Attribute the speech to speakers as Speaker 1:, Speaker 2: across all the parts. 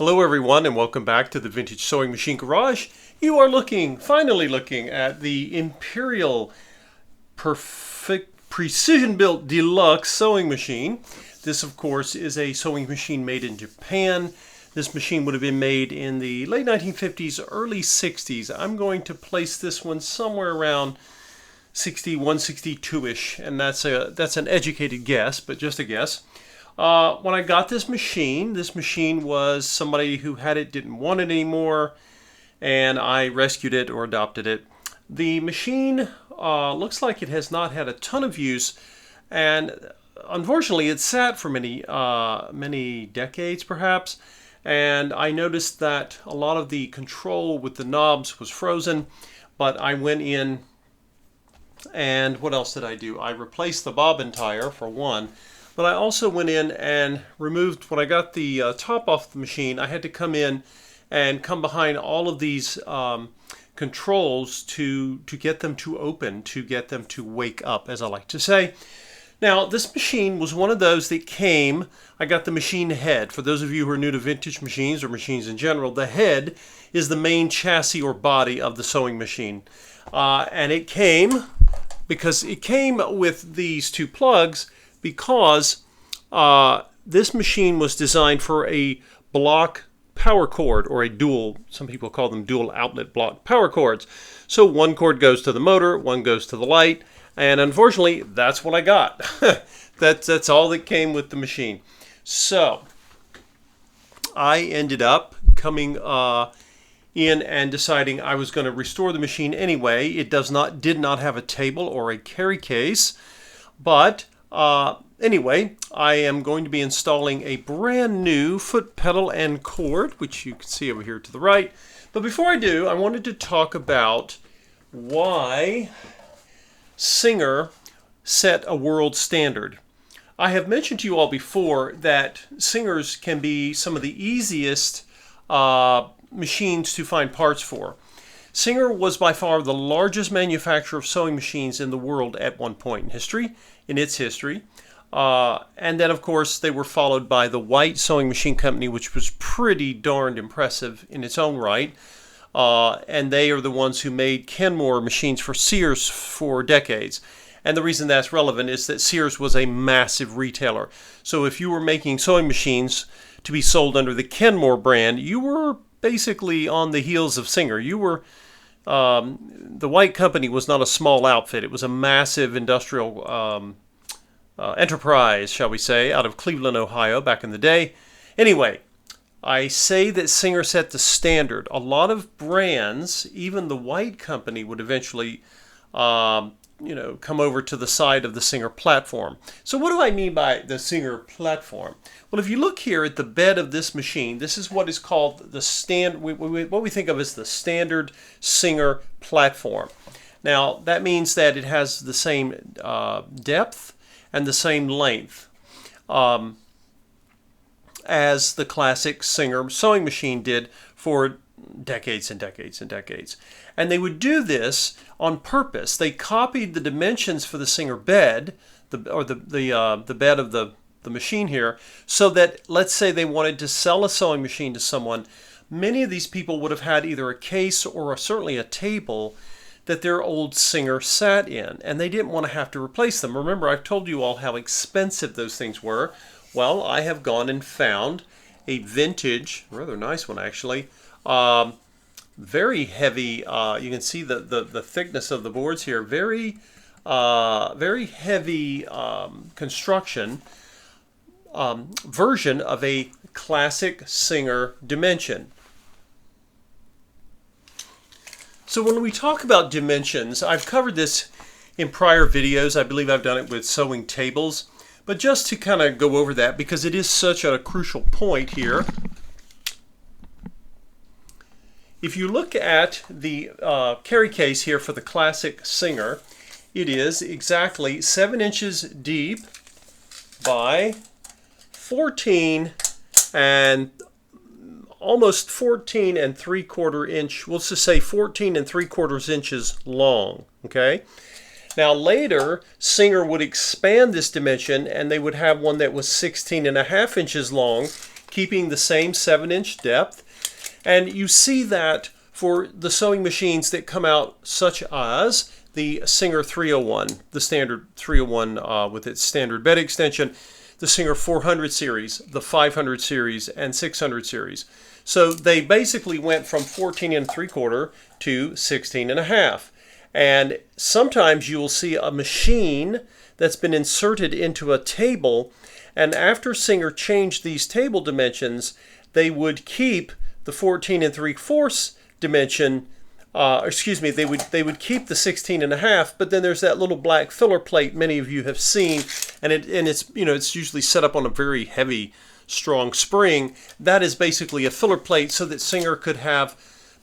Speaker 1: Hello everyone and welcome back to the Vintage Sewing Machine Garage. You are finally looking at the Imperial Perfect Precision Built Deluxe Sewing Machine. This of course is a sewing machine made in Japan. This machine would have been made in the late 1950s, early 60s. I'm going to place this one somewhere around 61, 62-ish, and that's an educated guess, but just a guess. When I got this machine was somebody who had it didn't want it anymore, and I rescued it or adopted it. The machine looks like it has not had a ton of use, and unfortunately it sat for many decades perhaps, and I noticed that a lot of the control with the knobs was frozen, but I went in and what else did I do? I replaced the bobbin tire for one. But I also went in and removed, when I got the top off the machine, I had to come in and come behind all of these controls to get them to open, to get them to wake up, as I like to say. Now, this machine was one of those that came, I got the machine head. For those of you who are new to vintage machines or machines in general, the head is the main chassis or body of the sewing machine. And it came, because it came with these two plugs, because this machine was designed for a block power cord, or a dual, some people call them dual outlet block power cords. So one cord goes to the motor, one goes to the light, and unfortunately that's what I got. That's all that came with the machine. So I ended up coming in and deciding I was going to restore the machine anyway. It did not have a table or a carry case, but anyway, I am going to be installing a brand new foot pedal and cord, which you can see over here to the right. But before I do, I wanted to talk about why Singer set a world standard. I have mentioned to you all before that Singers can be some of the easiest machines to find parts for. Singer was by far the largest manufacturer of sewing machines in the world at one point in its history. And then, of course, they were followed by the White Sewing Machine Company, which was pretty darned impressive in its own right. And they are the ones who made Kenmore machines for Sears for decades. And the reason that's relevant is that Sears was a massive retailer. So if you were making sewing machines to be sold under the Kenmore brand, you were basically on the heels of Singer. The White Company was not a small outfit. It was a massive industrial enterprise, shall we say, out of Cleveland, Ohio, back in the day. Anyway, I say that Singer set the standard. A lot of brands, even the White Company, would eventually come over to the side of the Singer platform. So what do I mean by the Singer platform? Well, if you look here at the bed of this machine, this is what is called the what we think of as the standard Singer platform. Now, that means that it has the same depth and the same length as the classic Singer sewing machine did for decades and decades and decades. And they would do this on purpose. They copied the dimensions for the Singer bed, the bed of the machine here, so that, let's say they wanted to sell a sewing machine to someone, many of these people would have had either a case or certainly a table that their old Singer sat in, and they didn't want to have to replace them. Remember, I've told you all how expensive those things were. Well, I have gone and found a vintage, rather nice one actually, very heavy, you can see the thickness of the boards here, very heavy construction version of a classic Singer dimension. So when we talk about dimensions, I've covered this in prior videos. I believe I've done it with sewing tables. But just to kind of go over that, because it is such a crucial point here. If you look at the carry case here for the classic Singer, it is exactly 7 inches deep by 14 and almost 14 3/4 inch, we'll just say 14 3/4 inches long, okay? Now later, Singer would expand this dimension and they would have one that was 16 1/2 inches long, keeping the same 7-inch depth. And you see that for the sewing machines that come out, such as the Singer 301, the standard 301 with its standard bed extension, the Singer 400 series, the 500 series, and 600 series. So they basically went from 14 3/4 to 16 1/2. And sometimes you will see a machine that's been inserted into a table, and after Singer changed these table dimensions, they would keep the 14 3/4 dimension, they would keep the 16 1/2, but then there's that little black filler plate many of you have seen, and it's usually set up on a very heavy, strong spring. That is basically a filler plate so that Singer could have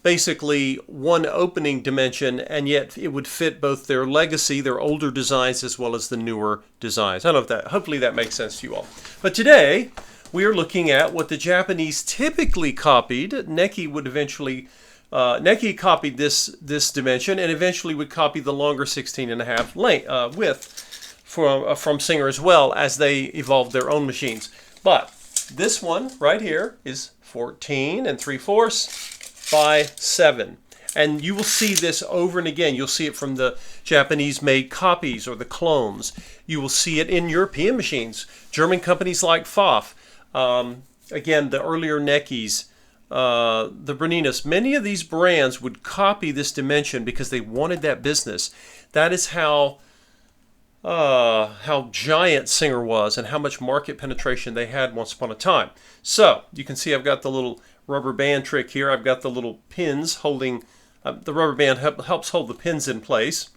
Speaker 1: basically one opening dimension, and yet it would fit both their legacy, their older designs, as well as the newer designs. I don't know if hopefully that makes sense to you all. But today we are looking at what the Japanese typically copied. Neki copied this dimension and eventually would copy the longer 16 1/2 length, width from Singer, as well as they evolved their own machines. But this one right here is 14 3/4 by 7. And you will see this over and again. You'll see it from the Japanese-made copies or the clones. You will see it in European machines. German companies like Pfaff. Again, the earlier Nekis, the Berninas, many of these brands would copy this dimension because they wanted that business. That is how giant Singer was and how much market penetration they had once upon a time. So you can see I've got the little rubber band trick here. I've got the little pins holding, the rubber band helps hold the pins in place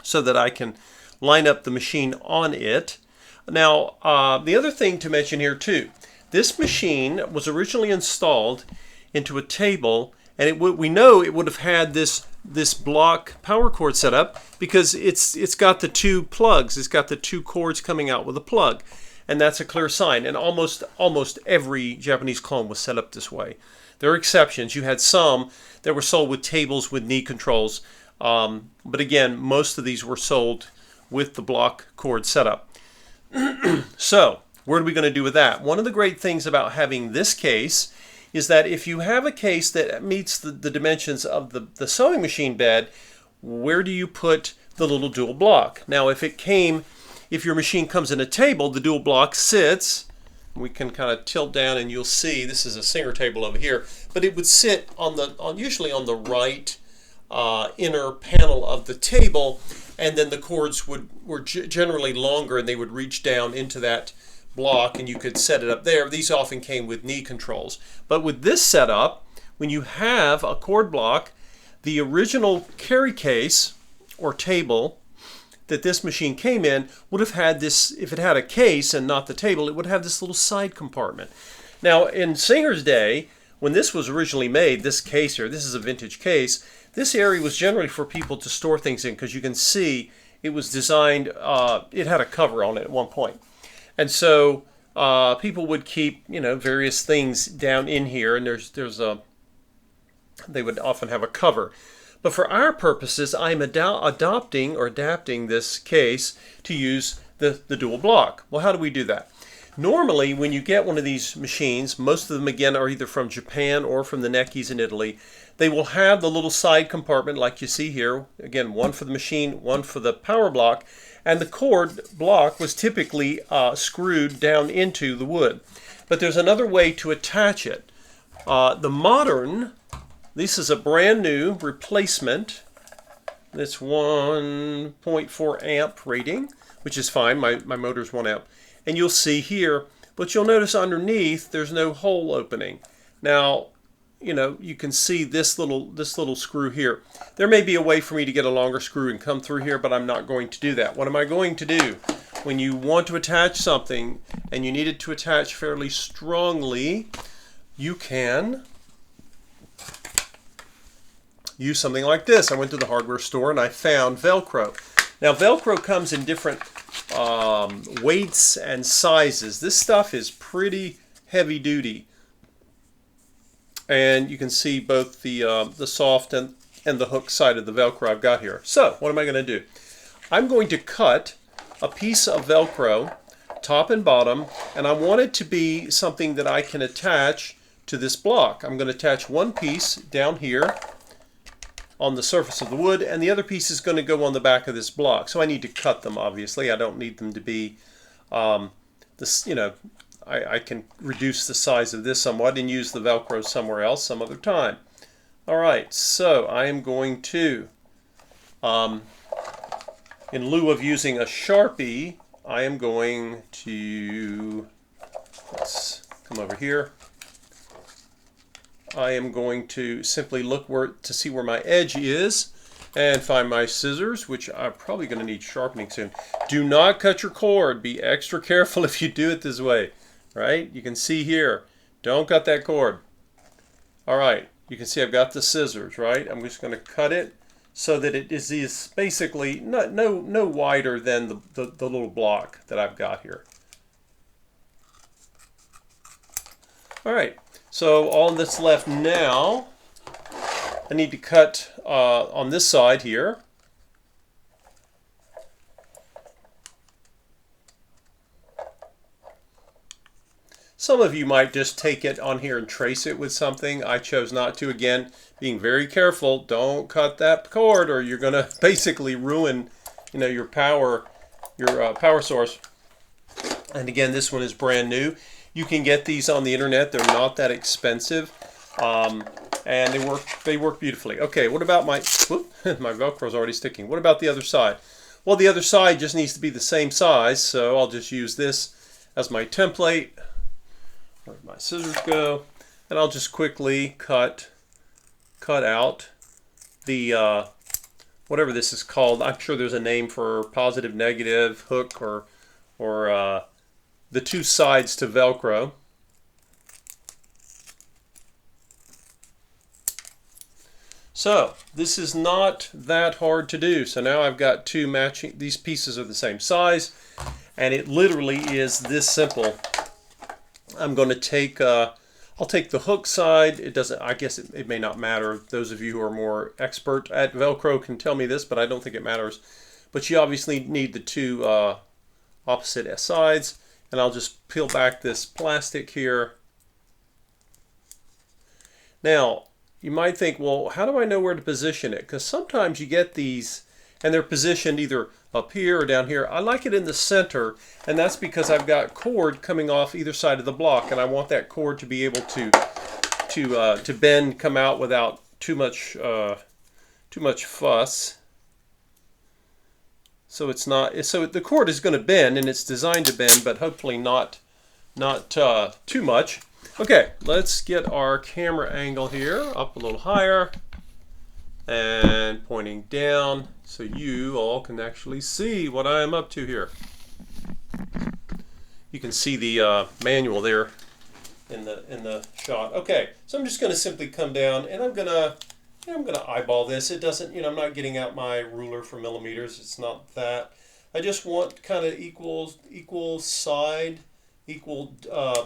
Speaker 1: so that I can line up the machine on it. Now, the other thing to mention here too, this machine was originally installed into a table, and we know it would have had this block power cord set up because it's got the two plugs. It's got the two cords coming out with a plug, and that's a clear sign. And almost every Japanese clone was set up this way. There are exceptions. You had some that were sold with tables with knee controls, but again, most of these were sold with the block cord setup. So, what are we going to do with that? One of the great things about having this case is that if you have a case that meets the dimensions of the sewing machine bed, where do you put the little dual block? Now, if your machine comes in a table, the dual block sits. We can kind of tilt down and you'll see this is a Singer table over here, but it would sit usually on the right inner panel of the table, and then the cords were generally longer and they would reach down into that block and you could set it up there. These often came with knee controls. But with this setup, when you have a cord block, the original carry case or table that this machine came in would have had this, if it had a case and not the table, it would have this little side compartment. Now, in Singer's day, when this was originally made, this case here, this is a vintage case, this area was generally for people to store things in because you can see it was designed, it had a cover on it at one point. And so people would keep, various things down in here, and they would often have a cover. But for our purposes, I'm adapting this case to use the dual block. Well, how do we do that? Normally, when you get one of these machines, most of them, again, are either from Japan or from the Nekis in Italy. They will have the little side compartment like you see here. Again, one for the machine, one for the power block. And the cord block was typically screwed down into the wood. But there's another way to attach it. This is a brand new replacement. It's 1.4 amp rating, which is fine. My motor's 1 amp. And you'll see here, but you'll notice underneath there's no hole opening. Now, you can see this little screw here. There may be a way for me to get a longer screw and come through here, but I'm not going to do that. What am I going to do? When you want to attach something and you need it to attach fairly strongly, you can use something like this. I went to the hardware store and I found Velcro. Now, Velcro comes in different weights and sizes. This stuff is pretty heavy duty. And you can see both the soft and the hook side of the Velcro I've got here. So, what am I going to do? I'm going to cut a piece of Velcro top and bottom, and I want it to be something that I can attach to this block. I'm going to attach one piece down here on the surface of the wood, and the other piece is going to go on the back of this block. So I need to cut them, obviously. I don't need them to be this, you know, I can reduce the size of this somewhat and use the Velcro somewhere else some other time. All right, so I am going to, in lieu of using a Sharpie, I am going to, let's come over here. I am going to simply look to see where my edge is and find my scissors, which I'm probably going to need sharpening soon. Do not cut your cord. Be extra careful if you do it this way, right? You can see here, don't cut that cord. All right, you can see I've got the scissors, right? I'm just going to cut it so that it is basically no wider than the little block that I've got here. All right, so all that's left now, I need to cut on this side here. Some of you might just take it on here and trace it with something. I chose not to. Again, being very careful. Don't cut that cord, or you're going to basically ruin, you know, your power source. And again, this one is brand new. You can get these on the internet. They're not that expensive, and they work beautifully. Okay, what about my my Velcro's already sticking. What about the other side? Well, the other side just needs to be the same size, so I'll just use this as my template. Where'd my scissors go? And I'll just quickly cut out the whatever this is called. I'm sure there's a name for positive, negative, hook, or the two sides to Velcro. So this is not that hard to do. So now I've got two matching, these pieces are the same size, and it literally is this simple. I'm going to take, I'll take the hook side. It doesn't, I guess it may not matter. Those of you who are more expert at Velcro can tell me this, but I don't think it matters. But you obviously need the two opposite sides. And I'll just peel back this plastic here. Now, you might think, well, how do I know where to position it? Because sometimes you get these, and they're positioned either up here or down here. I like it in the center, and that's because I've got cord coming off either side of the block, and I want that cord to be able to bend, come out without too much fuss. So it's not. So the cord is going to bend, and it's designed to bend, but hopefully not too much. Okay, let's get our camera angle here up a little higher and pointing down so you all can actually see what I am up to here. You can see the manual there in the shot. Okay, so I'm just going to simply come down and I'm going to eyeball this. It doesn't, I'm not getting out my ruler for millimeters. It's not that. I just want kind of equal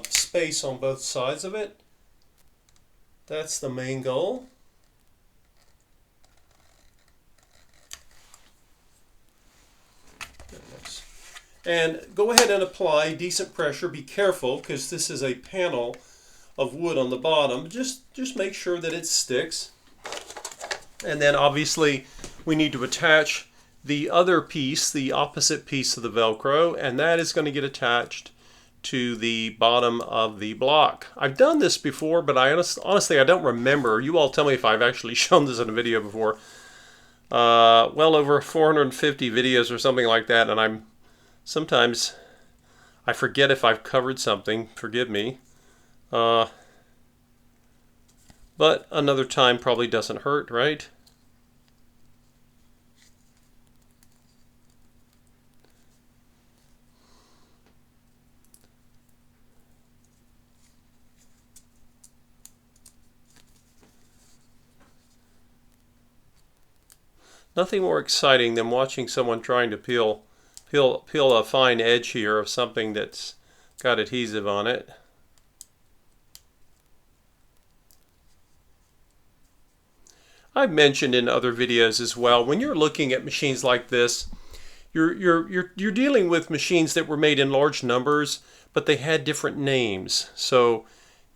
Speaker 1: space on both sides of it. That's the main goal. And go ahead and apply decent pressure. Be careful because this is a panel of wood on the bottom. Just make sure that it sticks. And then obviously we need to attach the other piece, the opposite piece of the Velcro, and that is going to get attached to the bottom of the block. I've done this before, but honestly I don't remember. You all tell me if I've actually shown this in a video before. Well over 450 videos or something like that, and sometimes I forget if I've covered something. Forgive me. But another time probably doesn't hurt, right? Nothing more exciting than watching someone trying to peel a fine edge here of something that's got adhesive on it. I've mentioned in other videos as well, when you're looking at machines like this, you're dealing with machines that were made in large numbers, but they had different names. So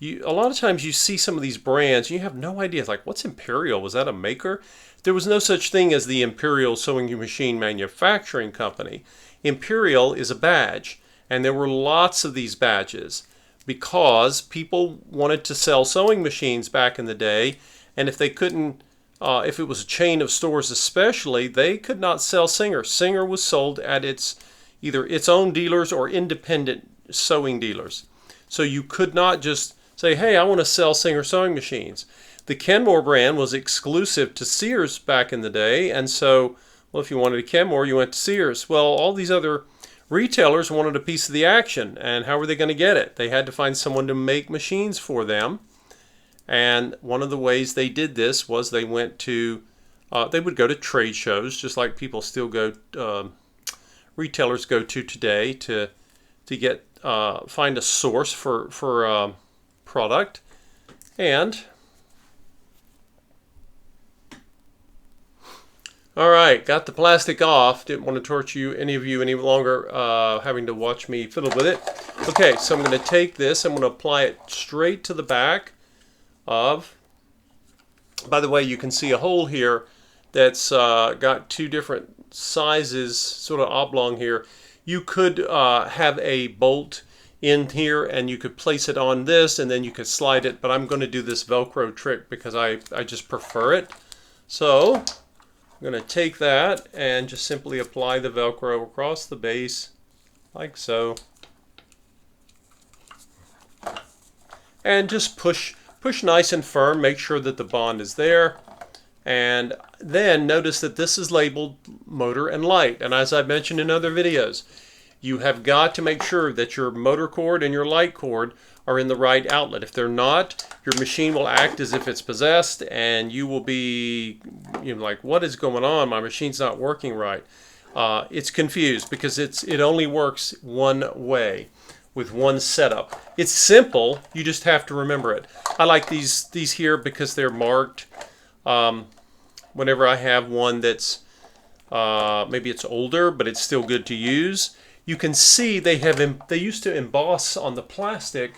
Speaker 1: a lot of times you see some of these brands, you have no idea. It's like, what's Imperial? Was that a maker? There was no such thing as the Imperial Sewing Machine Manufacturing Company. Imperial is a badge, and there were lots of these badges because people wanted to sell sewing machines back in the day, and if they couldn't, if it was a chain of stores especially, they could not sell Singer. Singer was sold at either its own dealers or independent sewing dealers. So you could not just say, hey, I want to sell Singer sewing machines. The Kenmore brand was exclusive to Sears back in the day, and so, well, if you wanted a Kenmore, you went to Sears. Well, all these other retailers wanted a piece of the action, and how were they going to get it? They had to find someone to make machines for them, and one of the ways they did this was they went to, they would go to trade shows, just like people still go, retailers go to today to get find a source for product. And all right, got the plastic off. Didn't want to torture any of you any longer having to watch me fiddle with it. Okay, so I'm going to take this, I'm going to apply it straight to the back of, by the way, you can see a hole here that's got two different sizes, sort of oblong here. You could have a bolt in here and you could place it on this and then you could slide it, but I'm going to do this Velcro trick because I just prefer it. So I'm going to take that and just simply apply the Velcro across the base like so, and just push nice and firm, make sure that the bond is there. And then notice that this is labeled motor and light, and as I've mentioned in other videos, you have got to make sure that your motor cord and your light cord are in the right outlet. If they're not, your machine will act as if it's possessed, and you will be, you know, like, what is going on? My machine's not working right. It's confused because it only works one way with one setup. It's simple. You just have to remember it. I like these here because they're marked. Whenever I have one that's maybe it's older, but it's still good to use, you can see they used to emboss on the plastic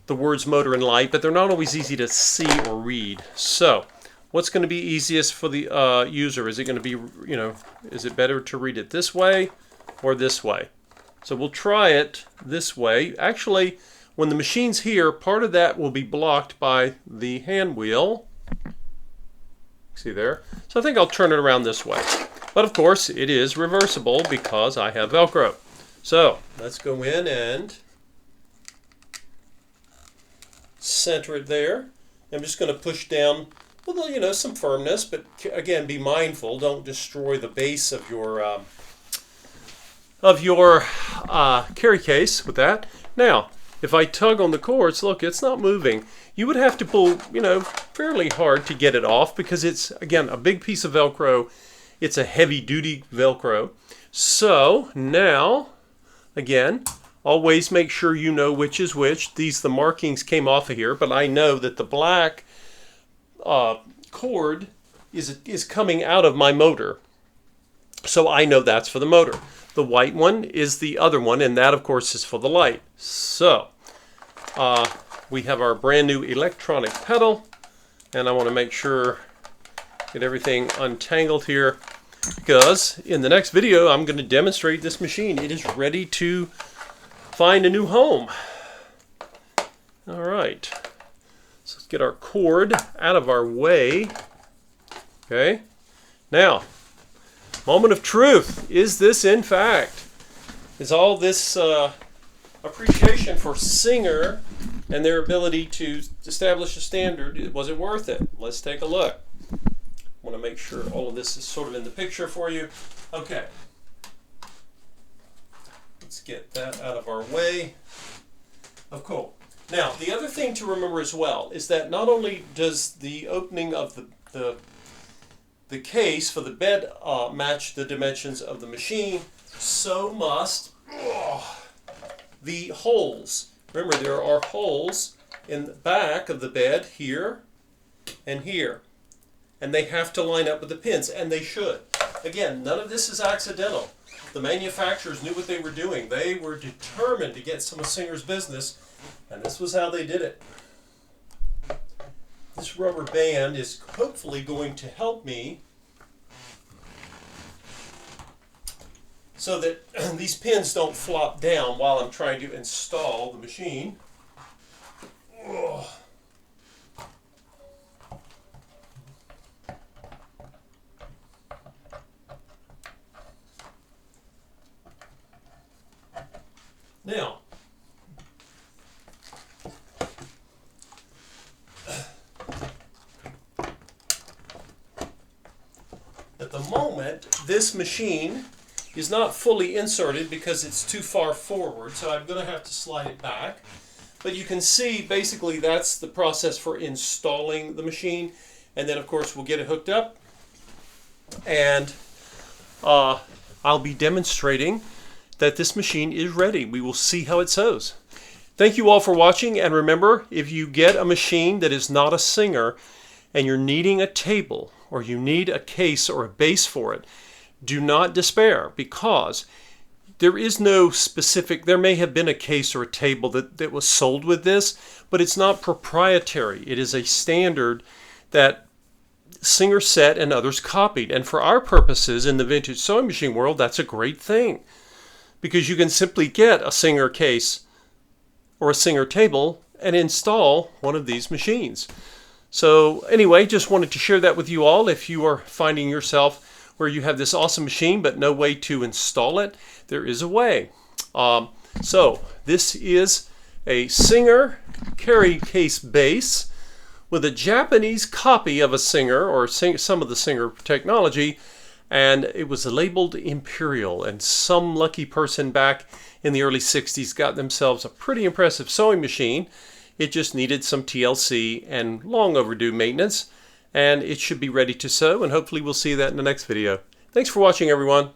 Speaker 1: the words motor and light, but they're not always easy to see or read. So what's going to be easiest for the user? Is it going to be, you know, is it better to read it this way or this way? So we'll try it this way. Actually, when the machine's here, part of that will be blocked by the hand wheel. See there? So I think I'll turn it around this way. But of course, it is reversible because I have Velcro. So let's go in and center it there. I'm just going to push down with, you know, some firmness, but again, be mindful. Don't destroy the base of your carry case with that. Now, if I tug on the cords, look, it's not moving. You would have to pull, you know, fairly hard to get it off because it's, again, a big piece of Velcro. It's a heavy-duty Velcro. So now, again, always make sure you know which is which. The markings came off of here, but I know that the black cord is coming out of my motor. So I know that's for the motor. The white one is the other one, and that, of course, is for the light. So we have our brand new electronic pedal, and I want to make sure get everything untangled here, because in the next video I'm going to demonstrate this machine. It is ready to find a new home. All right, so let's get our cord out of our way. Okay, now, moment of truth. Is this, in fact, is all this appreciation for Singer and their ability to establish a standard, was it worth it? Let's take a look. I want to make sure all of this is sort of in the picture for you. Okay. Let's get that out of our way. Oh, cool. Now, the other thing to remember as well is that not only does the opening of the case for the bed match the dimensions of the machine, so must the holes. Remember, there are holes in the back of the bed here and here, and they have to line up with the pins, and they should. Again, none of this is accidental. The manufacturers knew what they were doing. They were determined to get some of Singer's business, and this was how they did it. This rubber band is hopefully going to help me so that these pins don't flop down while I'm trying to install the machine. Ugh. Now, at the moment, this machine is not fully inserted because it's too far forward, so I'm going to have to slide it back. But you can see basically that's the process for installing the machine, and then of course we'll get it hooked up, and I'll be demonstrating that this machine is ready. We will see how it sews. Thank you all for watching, and remember, if you get a machine that is not a Singer and you're needing a table or you need a case or a base for it, do not despair, because there is no specific, there may have been a case or a table that was sold with this, but it's not proprietary. It is a standard that Singer set and others copied. And for our purposes in the vintage sewing machine world, that's a great thing, because you can simply get a Singer case or a Singer table and install one of these machines. So anyway, just wanted to share that with you all. If you are finding yourself where you have this awesome machine but no way to install it, there is a way. So this is a Singer carry case base with a Japanese copy of a Singer, or some of the Singer technology, and it was labeled Imperial, and some lucky person back in the early 60s got themselves a pretty impressive sewing machine. It just needed some TLC and long overdue maintenance, and it should be ready to sew, and hopefully we'll see that in the next video. Thanks for watching, everyone.